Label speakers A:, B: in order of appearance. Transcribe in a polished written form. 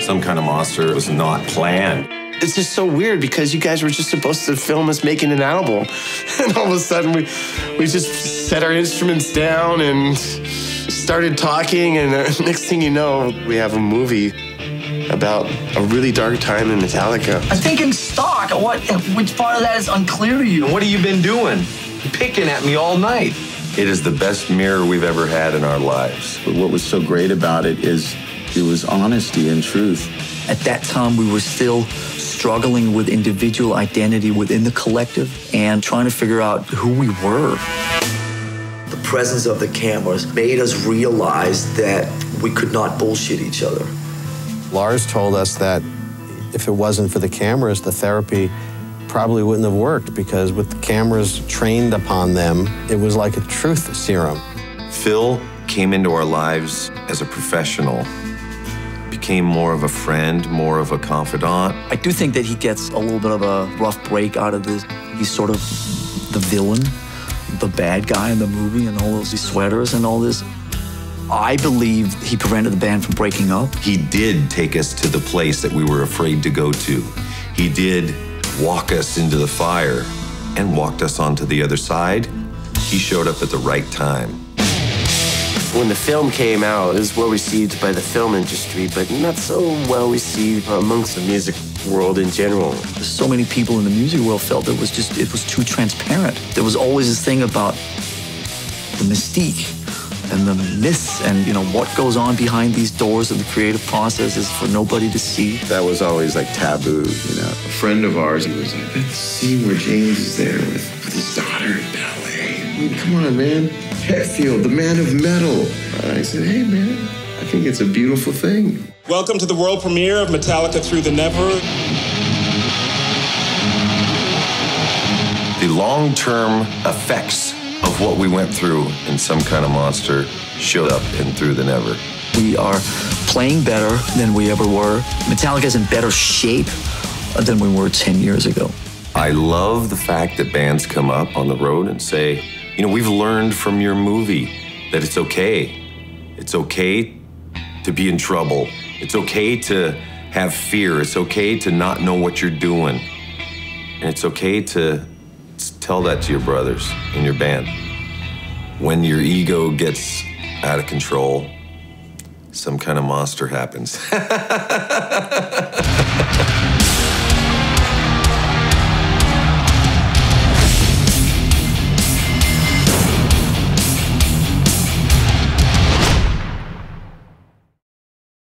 A: Some Kind of Monster was not planned.
B: It's just so weird because you guys were just supposed to film us making an album. And all of a sudden we just set our instruments down and started talking, and next thing you know, we have a movie about a really dark time in Metallica.
C: I think in stock, which part of that is unclear to you?
A: What have you been doing? Picking at me all night. It is the best mirror we've ever had in our lives.
D: But what was so great about it is it was honesty and truth.
C: At that time, we were still struggling with individual identity within the collective and trying to figure out who we were. The presence of the cameras made us realize that we could not bullshit each other.
E: Lars told us that if it wasn't for the cameras, the therapy probably wouldn't have worked, because with the cameras trained upon them, it was like a truth serum.
A: Phil came into our lives as a professional, became more of a friend, more of a confidant.
C: I do think that he gets a little bit of a rough break out of this. He's sort of the villain, the bad guy in the movie, and all these sweaters and all this. I believe he prevented the band from breaking up.
A: He did take us to the place that we were afraid to go to. He did walk us into the fire and walked us onto the other side. He showed up at the right time.
B: When the film came out, it was well received by the film industry, but not so well received amongst the music world in general.
C: So many people in the music world felt it was too transparent. There was always this thing about the mystique and the myths and, what goes on behind these doors of the creative process is for nobody to see.
D: That was always like taboo,
F: A friend of ours, he was like, that scene where James is there with his daughter in ballet. I mean, come on, man. Hetfield, the man of metal. I said, hey, man, I think it's a beautiful thing.
G: Welcome to the world premiere of Metallica Through the Never.
A: The long-term effects of what we went through in Some Kind of Monster showed up in Through the Never.
C: We are playing better than we ever were. Metallica's in better shape than we were 10 years ago.
A: I love the fact that bands come up on the road and say, we've learned from your movie that it's okay. It's okay to be in trouble. It's okay to have fear. It's okay to not know what you're doing. And it's okay to tell that to your brothers in your band. When your ego gets out of control, some kind of monster happens.